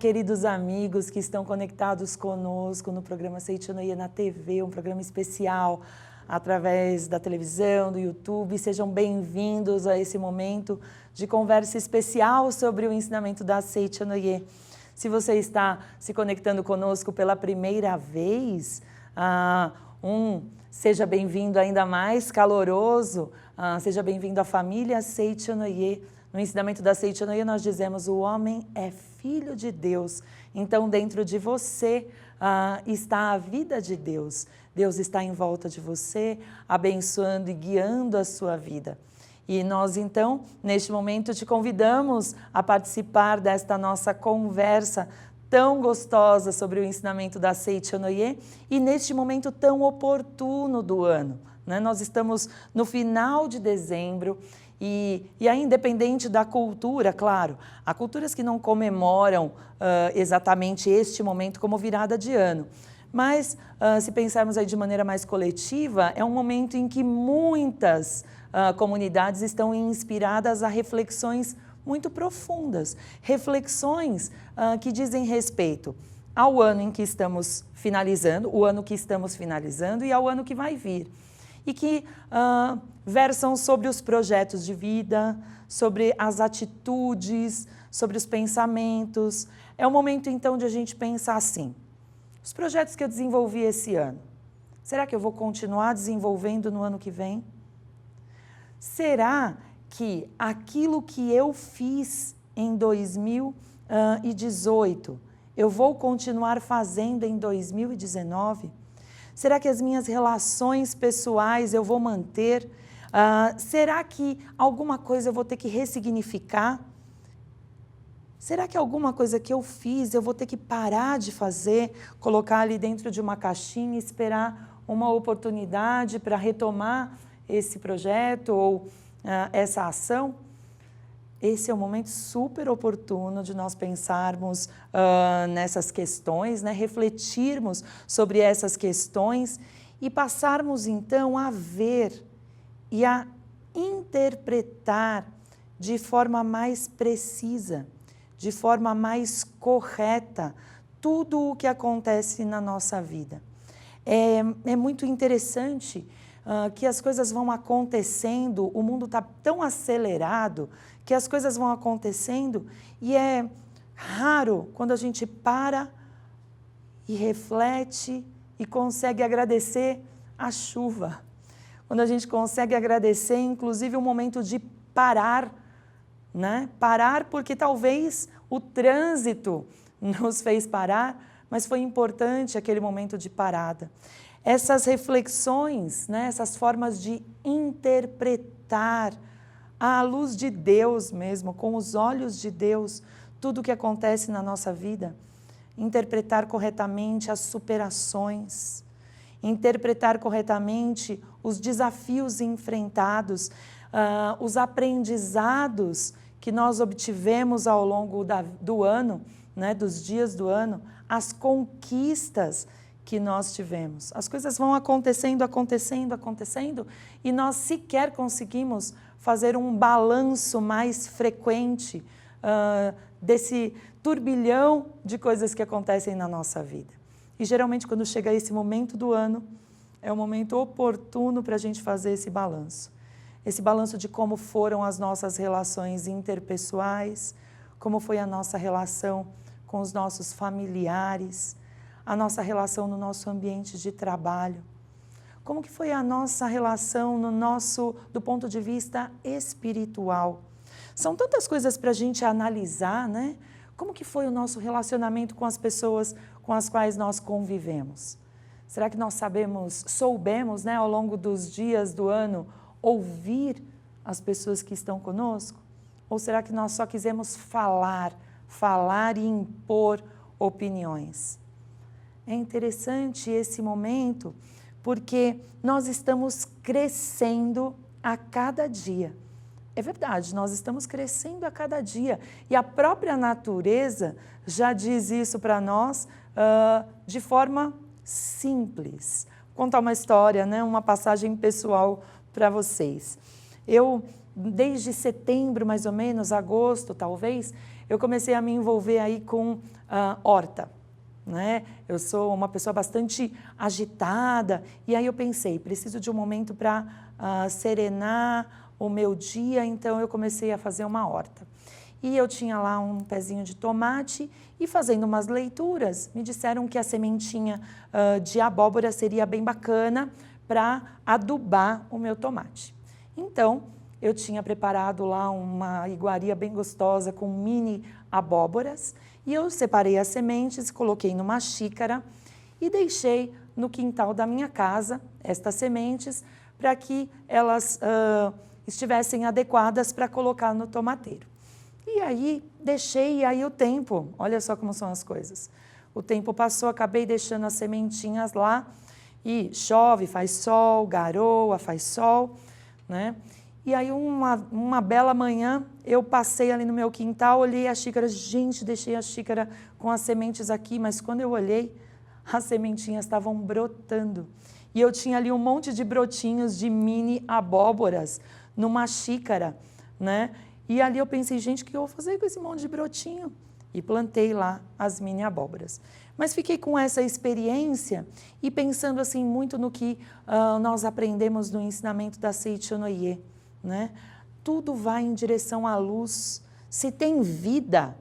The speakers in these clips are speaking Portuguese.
queridos amigos que estão conectados conosco no programa Seiichi no Ie na TV, um programa especial através da televisão, do YouTube. Sejam bem-vindos a esse momento de conversa especial sobre o ensinamento da Seiichi no Ie. Se você está se conectando conosco pela primeira vez, seja bem-vindo ainda mais caloroso, seja bem-vindo à família Seiichi no Ie. No ensinamento da Seiichi no Ie nós dizemos: o homem é filho de Deus, então dentro de você está a vida de Deus. Deus está em volta de você, abençoando e guiando a sua vida. E nós então, neste momento, te convidamos a participar desta nossa conversa tão gostosa sobre o ensinamento da Seiichi no Ie e neste momento tão oportuno do ano, né? Nós estamos no final de dezembro e aí, independente da cultura, claro, há culturas que não comemoram exatamente este momento como virada de ano. Mas, se pensarmos aí de maneira mais coletiva, é um momento em que muitas comunidades estão inspiradas a reflexões muito profundas, reflexões que dizem respeito ao ano em que estamos finalizando, o ano que estamos finalizando e ao ano que vai vir. E que versam sobre os projetos de vida, sobre as atitudes, sobre os pensamentos. É o momento, então, de a gente pensar assim: os projetos que eu desenvolvi esse ano, será que eu vou continuar desenvolvendo no ano que vem? Será que aquilo que eu fiz em 2018, eu vou continuar fazendo em 2019? Será que as minhas relações pessoais eu vou manter? Será que alguma coisa eu vou ter que ressignificar? Será que alguma coisa que eu fiz eu vou ter que parar de fazer, colocar ali dentro de uma caixinha e esperar uma oportunidade para retomar esse projeto ou essa ação? Esse é um momento super oportuno de nós pensarmos nessas questões, né? Refletirmos sobre essas questões e passarmos então a ver e a interpretar de forma mais precisa, de forma mais correta, tudo o que acontece na nossa vida. É muito interessante que as coisas vão acontecendo, o mundo está tão acelerado que as coisas vão acontecendo e é raro quando a gente para e reflete e consegue agradecer a chuva. Quando a gente consegue agradecer, inclusive, o momento de parar, né? Parar porque talvez o trânsito nos fez parar, mas foi importante aquele momento de parada. Essas reflexões, né? Essas formas de interpretar à luz de Deus mesmo, com os olhos de Deus, tudo o que acontece na nossa vida. Interpretar corretamente as superações, interpretar corretamente os desafios enfrentados, os aprendizados que nós obtivemos ao longo do ano, né, dos dias do ano, as conquistas que nós tivemos. As coisas vão acontecendo e nós sequer conseguimos fazer um balanço mais frequente desse turbilhão de coisas que acontecem na nossa vida. E geralmente quando chega esse momento do ano, é o momento oportuno para a gente fazer esse balanço. Esse balanço de como foram as nossas relações interpessoais, como foi a nossa relação com os nossos familiares, a nossa relação no nosso ambiente de trabalho, como que foi a nossa relação do ponto de vista espiritual. São tantas coisas para a gente analisar, né? Como que foi o nosso relacionamento com as pessoas com as quais nós convivemos? Será que nós soubemos, né, ao longo dos dias do ano, ouvir as pessoas que estão conosco? Ou será que nós só quisemos falar e impor opiniões? É interessante esse momento, porque nós estamos crescendo a cada dia. É verdade, nós estamos crescendo a cada dia. E a própria natureza já diz isso para nós de forma simples. Vou contar uma história, né, uma passagem pessoal para vocês. Eu desde setembro, mais ou menos, agosto, talvez, eu comecei a me envolver aí com horta, né? Eu sou uma pessoa bastante agitada e aí eu pensei, preciso de um momento para serenar o meu dia, então eu comecei a fazer uma horta. E eu tinha lá um pezinho de tomate e fazendo umas leituras, me disseram que a sementinha de abóbora seria bem bacana para adubar o meu tomate. Então, eu tinha preparado lá uma iguaria bem gostosa com mini abóboras e eu separei as sementes, coloquei numa xícara e deixei no quintal da minha casa estas sementes para que elas estivessem adequadas para colocar no tomateiro. E aí deixei, e aí o tempo, olha só como são as coisas. O tempo passou, acabei deixando as sementinhas lá e chove, faz sol, garoa, faz sol, né? E aí uma bela manhã eu passei ali no meu quintal, olhei a xícara, gente, deixei a xícara com as sementes aqui, mas quando eu olhei, as sementinhas estavam brotando. E eu tinha ali um monte de brotinhos de mini abóboras numa xícara, né? E ali eu pensei, gente, o que eu vou fazer com esse monte de brotinho? E plantei lá as mini abóboras. Mas fiquei com essa experiência e pensando assim muito no que nós aprendemos no ensinamento da Seichonoye, né? Tudo vai em direção à luz. Se tem vida,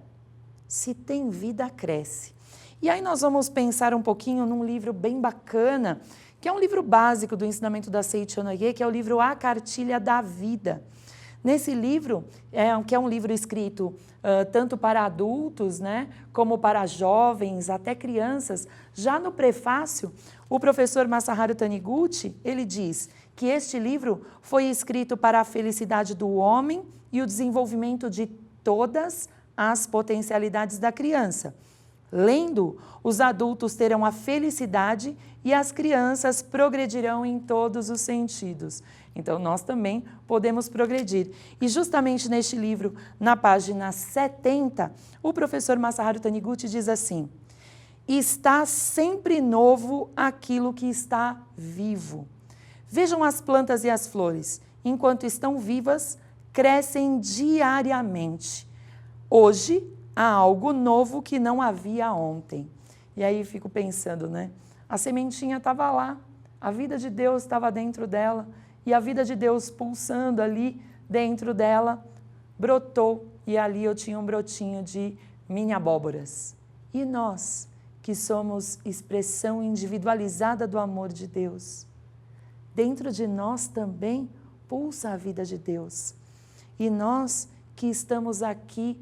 cresce. E aí nós vamos pensar um pouquinho num livro bem bacana, que é um livro básico do ensinamento da Seichonoye, que é o livro A Cartilha da Vida. Nesse livro, que é um livro escrito tanto para adultos, né, como para jovens, até crianças, já no prefácio, o professor Masaharu Taniguchi, ele diz que este livro foi escrito para a felicidade do homem e o desenvolvimento de todas as potencialidades da criança. Lendo, os adultos terão a felicidade e as crianças progredirão em todos os sentidos. Então, nós também podemos progredir. E justamente neste livro, na página 70, o professor Masaharu Taniguchi diz assim: está sempre novo aquilo que está vivo. Vejam as plantas e as flores. Enquanto estão vivas, crescem diariamente. Hoje, há algo novo que não havia ontem. E aí fico pensando, né? A sementinha estava lá, a vida de Deus estava dentro dela, e a vida de Deus pulsando ali dentro dela, brotou, e ali eu tinha um brotinho de mini abóboras. E nós, que somos expressão individualizada do amor de Deus, dentro de nós também pulsa a vida de Deus. E nós que estamos aqui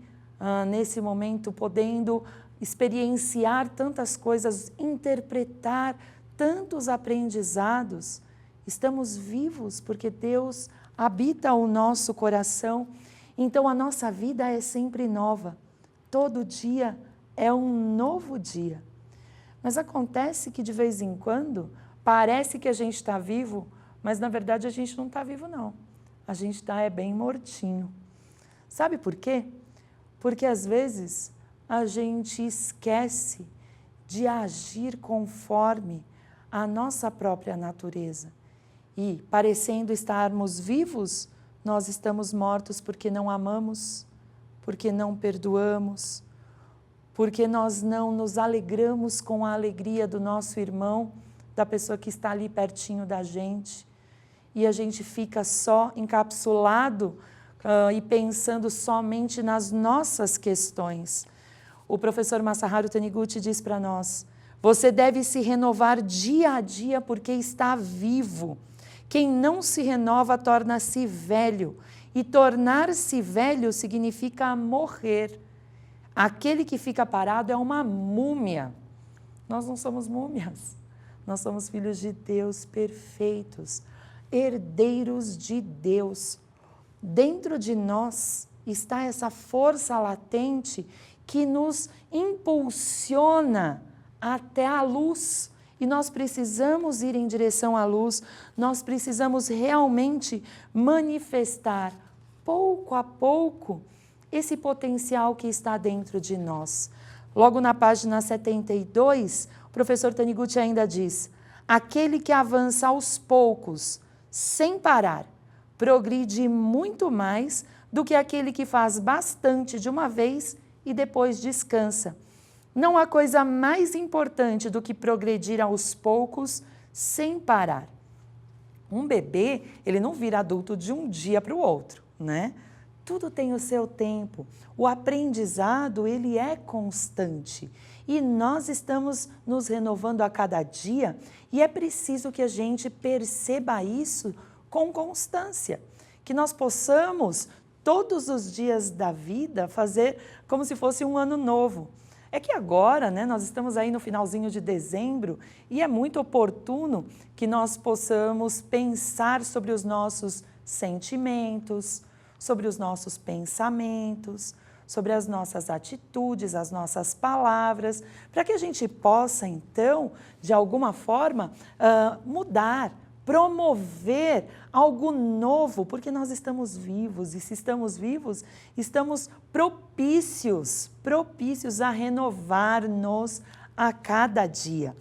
nesse momento, podendo experienciar tantas coisas, interpretar tantos aprendizados, estamos vivos porque Deus habita o nosso coração, então a nossa vida é sempre nova, todo dia é um novo dia. Mas acontece que de vez em quando parece que a gente está vivo, mas na verdade a gente não está vivo não, a gente está bem mortinho. Sabe por quê? Porque às vezes a gente esquece de agir conforme a nossa própria natureza. E, parecendo estarmos vivos, nós estamos mortos porque não amamos, porque não perdoamos, porque nós não nos alegramos com a alegria do nosso irmão, da pessoa que está ali pertinho da gente. E a gente fica só encapsulado e pensando somente nas nossas questões. O professor Masaharu Taniguchi diz para nós: você deve se renovar dia a dia porque está vivo. Quem não se renova torna-se velho, e tornar-se velho significa morrer. Aquele que fica parado é uma múmia. Nós não somos múmias, nós somos filhos de Deus perfeitos, herdeiros de Deus. Dentro de nós está essa força latente que nos impulsiona até a luz. E nós precisamos ir em direção à luz, nós precisamos realmente manifestar, pouco a pouco, esse potencial que está dentro de nós. Logo na página 72, o professor Taniguchi ainda diz: aquele que avança aos poucos, sem parar, progride muito mais do que aquele que faz bastante de uma vez e depois descansa. Não há coisa mais importante do que progredir aos poucos sem parar. Um bebê, ele não vira adulto de um dia para o outro, né? Tudo tem o seu tempo. O aprendizado, ele é constante. E nós estamos nos renovando a cada dia e é preciso que a gente perceba isso com constância. Que nós possamos, todos os dias da vida, fazer como se fosse um ano novo. É que agora, né, nós estamos aí no finalzinho de dezembro e é muito oportuno que nós possamos pensar sobre os nossos sentimentos, sobre os nossos pensamentos, sobre as nossas atitudes, as nossas palavras, para que a gente possa, então, de alguma forma, mudar, promover algo novo, porque nós estamos vivos e se estamos vivos, estamos propícios a renovar-nos a cada dia.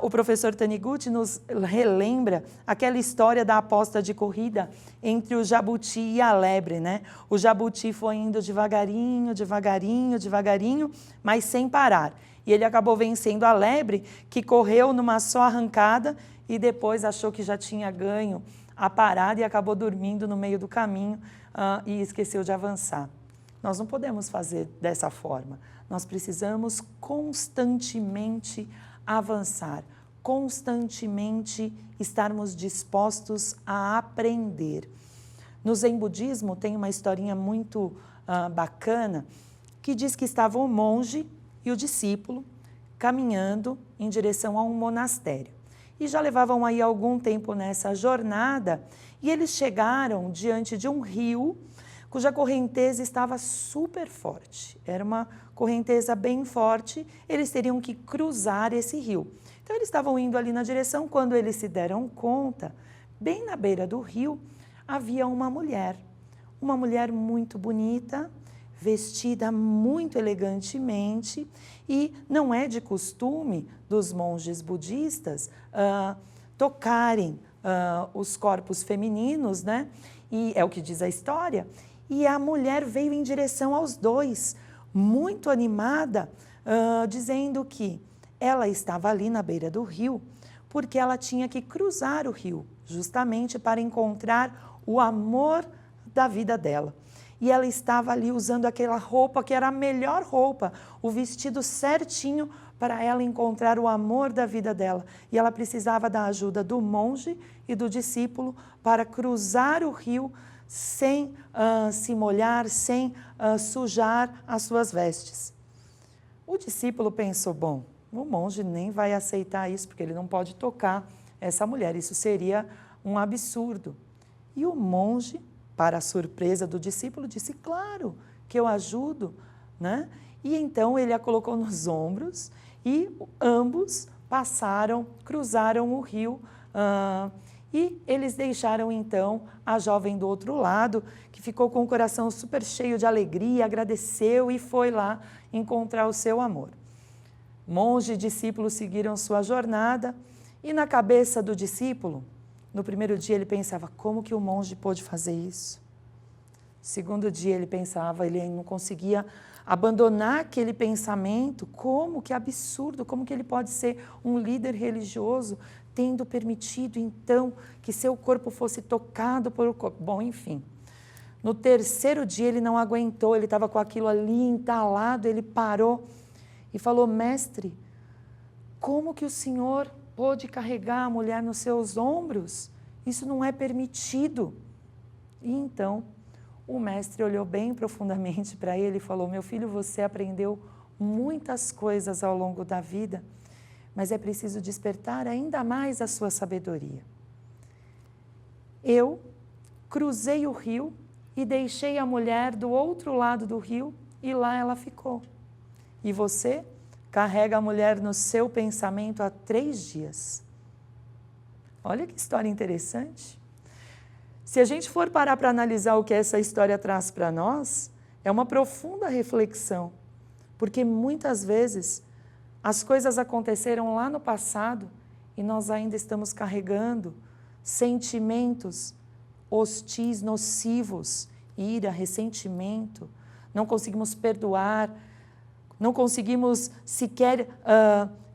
O professor Taniguchi nos relembra aquela história da aposta de corrida entre o jabuti e a lebre, né? O jabuti foi indo devagarinho, devagarinho, devagarinho, mas sem parar. E ele acabou vencendo a lebre, que correu numa só arrancada e depois achou que já tinha ganho a parada e acabou dormindo no meio do caminho e esqueceu de avançar. Nós não podemos fazer dessa forma. Nós precisamos constantemente avançar, constantemente estarmos dispostos a aprender. No Zen Budismo tem uma historinha muito bacana que diz que estava o monge e o discípulo caminhando em direção a um monastério. E já levavam aí algum tempo nessa jornada e eles chegaram diante de um rio cuja correnteza estava super forte. Era uma correnteza bem forte, eles teriam que cruzar esse rio. Então eles estavam indo ali na direção, quando eles se deram conta, bem na beira do rio, havia uma mulher muito bonita, vestida muito elegantemente, e não é de costume dos monges budistas tocarem os corpos femininos, né? E é o que diz a história. E a mulher veio em direção aos dois, muito animada, dizendo que ela estava ali na beira do rio, porque ela tinha que cruzar o rio, justamente para encontrar o amor da vida dela. E ela estava ali usando aquela roupa que era a melhor roupa, o vestido certinho para ela encontrar o amor da vida dela. E ela precisava da ajuda do monge e do discípulo para cruzar o rio sem se molhar, sem sujar as suas vestes. O discípulo pensou, bom, o monge nem vai aceitar isso, porque ele não pode tocar essa mulher, isso seria um absurdo. E o monge, para a surpresa do discípulo, disse, claro que eu ajudo, né? E então ele a colocou nos ombros e ambos cruzaram o rio e eles deixaram então a jovem do outro lado, que ficou com o coração super cheio de alegria, agradeceu e foi lá encontrar o seu amor. Monge e discípulo seguiram sua jornada e na cabeça do discípulo, no primeiro dia ele pensava, como que o monge pôde fazer isso? Segundo dia ele pensava, ele não conseguia abandonar aquele pensamento, como que absurdo, como que ele pode ser um líder religioso, tendo permitido então que seu corpo fosse tocado por o corpo. Bom, enfim. No terceiro dia ele não aguentou, ele estava com aquilo ali entalado, ele parou e falou, mestre, como que o senhor pôde carregar a mulher nos seus ombros? Isso não é permitido. E então o mestre olhou bem profundamente para ele e falou, meu filho, você aprendeu muitas coisas ao longo da vida, mas é preciso despertar ainda mais a sua sabedoria. Eu cruzei o rio e deixei a mulher do outro lado do rio e lá ela ficou. E você carrega a mulher no seu pensamento há 3 dias. Olha que história interessante. Se a gente for parar para analisar o que essa história traz para nós, é uma profunda reflexão, porque muitas vezes as coisas aconteceram lá no passado e nós ainda estamos carregando sentimentos hostis, nocivos, ira, ressentimento, não conseguimos perdoar, não conseguimos sequer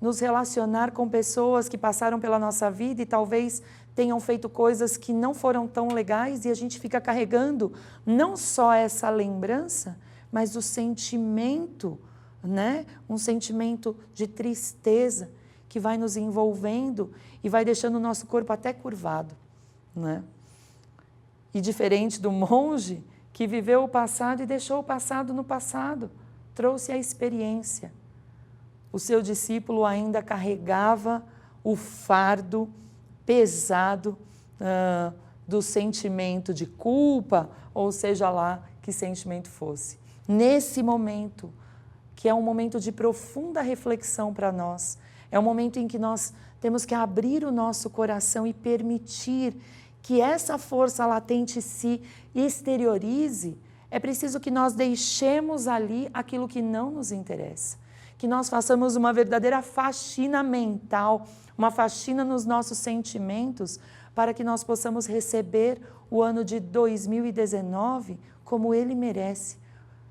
nos relacionar com pessoas que passaram pela nossa vida e talvez tenham feito coisas que não foram tão legais e a gente fica carregando não só essa lembrança, mas o sentimento, né? Um sentimento de tristeza que vai nos envolvendo e vai deixando o nosso corpo até curvado, né? E diferente do monge que viveu o passado e deixou o passado no passado, trouxe a experiência. O seu discípulo ainda carregava o fardo pesado do sentimento de culpa, ou seja lá que sentimento fosse. Nesse momento, que é um momento de profunda reflexão para nós, é um momento em que nós temos que abrir o nosso coração e permitir que essa força latente se exteriorize. É preciso que nós deixemos ali aquilo que não nos interessa, que nós façamos uma verdadeira faxina mental, uma faxina nos nossos sentimentos, para que nós possamos receber o ano de 2019 como ele merece.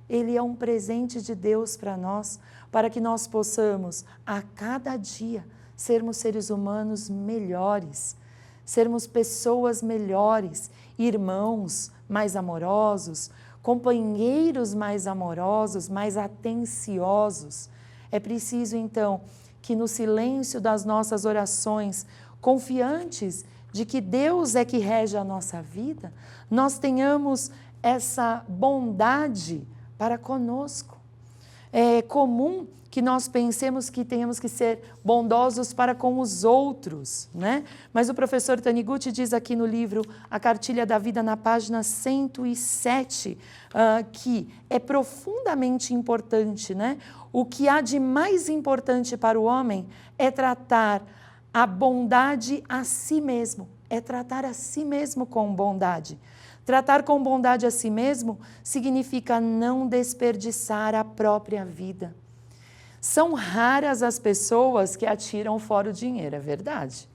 Ele é um presente de Deus para nós, para que nós possamos, a cada dia, sermos seres humanos melhores, sermos pessoas melhores, irmãos mais amorosos, companheiros mais amorosos, mais atenciosos. É preciso, então, que no silêncio das nossas orações, confiantes de que Deus é que rege a nossa vida, nós tenhamos essa bondade para conosco. É comum que nós pensemos que tenhamos que ser bondosos para com os outros, né? Mas o professor Taniguchi diz aqui no livro A Cartilha da Vida, na página 107, que é profundamente importante, né? O que há de mais importante para o homem é tratar a bondade a si mesmo, é tratar a si mesmo com bondade. Tratar com bondade a si mesmo significa não desperdiçar a própria vida. São raras as pessoas que atiram fora o dinheiro, é verdade.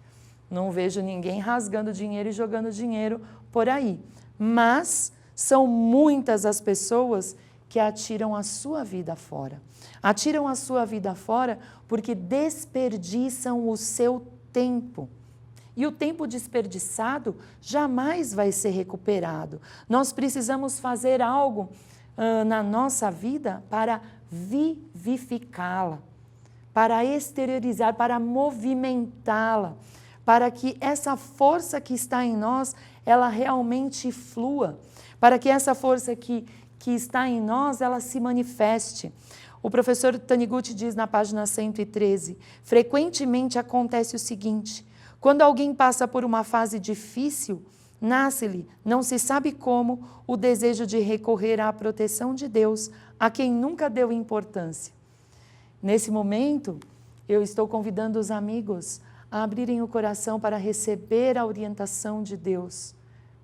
Não vejo ninguém rasgando dinheiro e jogando dinheiro por aí. Mas são muitas as pessoas que atiram a sua vida fora. Atiram a sua vida fora porque desperdiçam o seu tempo. E o tempo desperdiçado jamais vai ser recuperado. Nós precisamos fazer algo na nossa vida para vivificá-la, para exteriorizar, para movimentá-la, para que essa força que está em nós, ela realmente flua, para que essa força que está em nós, ela se manifeste. O professor Taniguchi diz na página 113, frequentemente acontece o seguinte: quando alguém passa por uma fase difícil, nasce-lhe, não se sabe como, o desejo de recorrer à proteção de Deus, a quem nunca deu importância. Nesse momento, eu estou convidando os amigos a abrirem o coração para receber a orientação de Deus,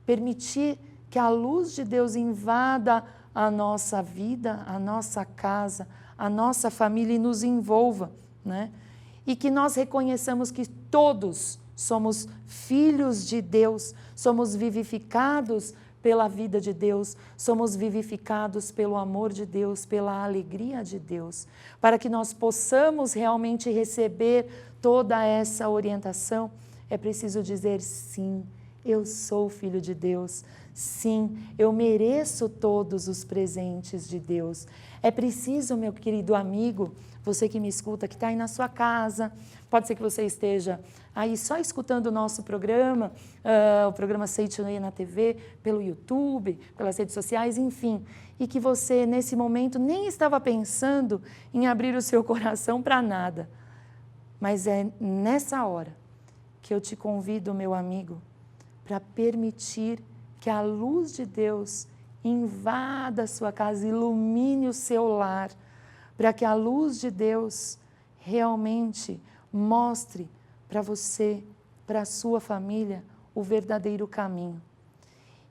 permitir que a luz de Deus invada a nossa vida, a nossa casa, a nossa família e nos envolva, né? E que nós reconheçamos que todos somos filhos de Deus, somos vivificados pela vida de Deus, somos vivificados pelo amor de Deus, pela alegria de Deus, para que nós possamos realmente receber toda essa orientação. É preciso dizer sim, eu sou filho de Deus, sim, eu mereço todos os presentes de Deus. É preciso, meu querido amigo, você que me escuta, que está aí na sua casa, pode ser que você esteja aí só escutando o nosso programa, o programa Seitonei na TV, pelo YouTube, pelas redes sociais, enfim, e que você, nesse momento, nem estava pensando em abrir o seu coração para nada. Mas é nessa hora que eu te convido, meu amigo, para permitir que a luz de Deus invada a sua casa, ilumine o seu lar, para que a luz de Deus realmente mostre para você, para a sua família, o verdadeiro caminho.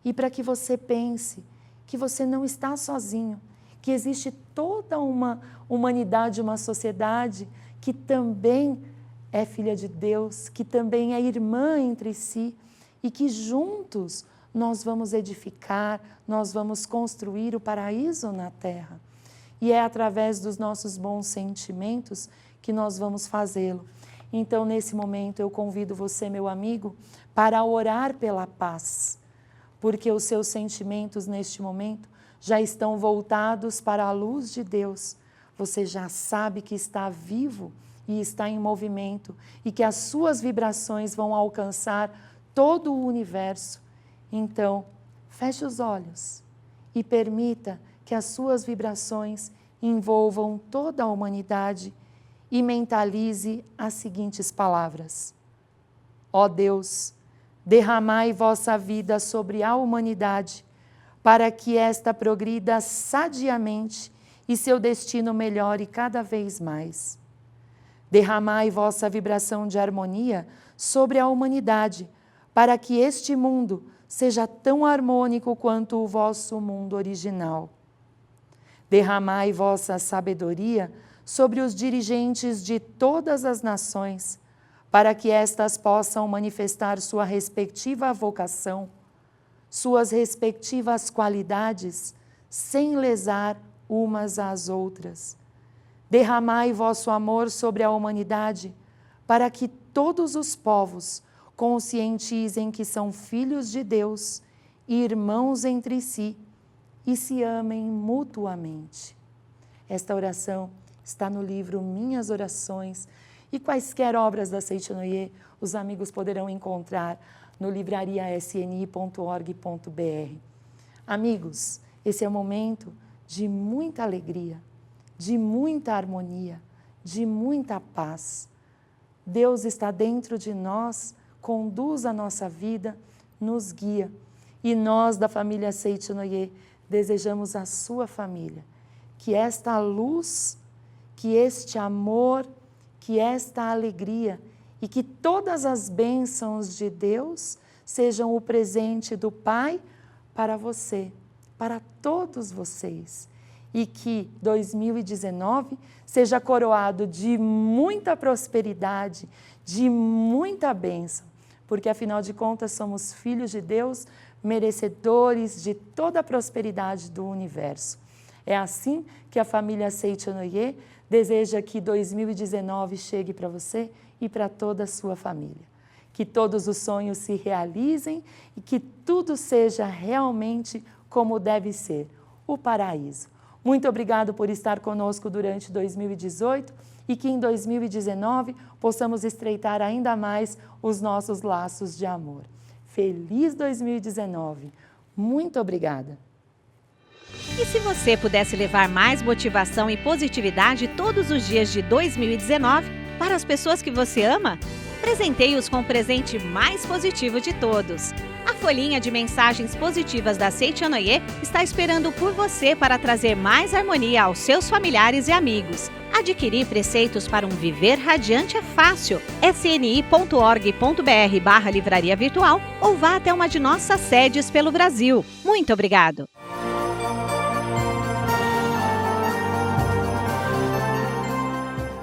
E para que você pense que você não está sozinho, que existe toda uma humanidade, uma sociedade que também é filha de Deus, que também é irmã entre si e que juntos nós vamos edificar, nós vamos construir o paraíso na terra. E é através dos nossos bons sentimentos que nós vamos fazê-lo. Então, nesse momento, eu convido você, meu amigo, para orar pela paz, porque os seus sentimentos neste momento já estão voltados para a luz de Deus. Você já sabe que está vivo e está em movimento e que as suas vibrações vão alcançar todo o universo. Então, feche os olhos e permita que as suas vibrações envolvam toda a humanidade e mentalize as seguintes palavras: ó Deus, derramai vossa vida sobre a humanidade, para que esta progrida sadiamente e seu destino melhore cada vez mais. Derramai vossa vibração de harmonia sobre a humanidade, para que este mundo seja tão harmônico quanto o vosso mundo original. Derramai vossa sabedoria sobre os dirigentes de todas as nações, para que estas possam manifestar sua respectiva vocação, suas respectivas qualidades, sem lesar umas às outras. Derramai vosso amor sobre a humanidade, para que todos os povos conscientizem que são filhos de Deus, irmãos entre si, e se amem mutuamente. Esta oração está no livro Minhas Orações, e quaisquer obras da Seitinoye os amigos poderão encontrar no livrariasni.org.br. Amigos, esse é um momento de muita alegria, de muita harmonia, de muita paz. Deus está dentro de nós, conduz a nossa vida, nos guia. E nós, da família Seitinoye, desejamos à sua família que esta luz, que este amor, que esta alegria e que todas as bênçãos de Deus sejam o presente do Pai para você, para todos vocês. E que 2019 seja coroado de muita prosperidade, de muita bênção, porque afinal de contas somos filhos de Deus, merecedores de toda a prosperidade do universo. É assim que a família Seitinoye deseja que 2019 chegue para você e para toda a sua família. Que todos os sonhos se realizem e que tudo seja realmente como deve ser, o paraíso. Muito obrigado por estar conosco durante 2018 e que em 2019 possamos estreitar ainda mais os nossos laços de amor. Feliz 2019! Muito obrigada! E se você pudesse levar mais motivação e positividade todos os dias de 2019 para as pessoas que você ama? Presenteie-os com o presente mais positivo de todos. A folhinha de mensagens positivas da Seitinoye está esperando por você para trazer mais harmonia aos seus familiares e amigos. Adquirir preceitos para um viver radiante é fácil. sni.org.br/livraria virtual ou vá até uma de nossas sedes pelo Brasil. Muito obrigado!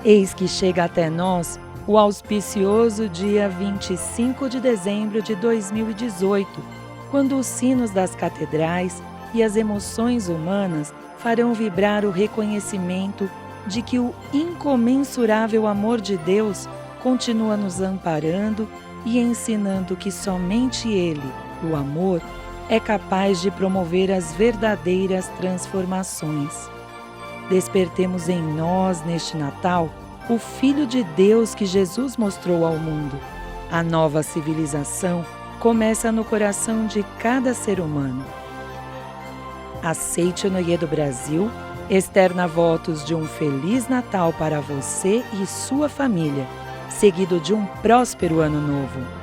Eis que chega até nós o auspicioso dia 25 de dezembro de 2018, quando os sinos das catedrais e as emoções humanas farão vibrar o reconhecimento de que o incomensurável amor de Deus continua nos amparando e ensinando que somente Ele, o amor, é capaz de promover as verdadeiras transformações. Despertemos em nós, neste Natal, o Filho de Deus que Jesus mostrou ao mundo. A nova civilização começa no coração de cada ser humano. A Seitinoye do Brasil externa votos de um Feliz Natal para você e sua família, seguido de um próspero Ano Novo.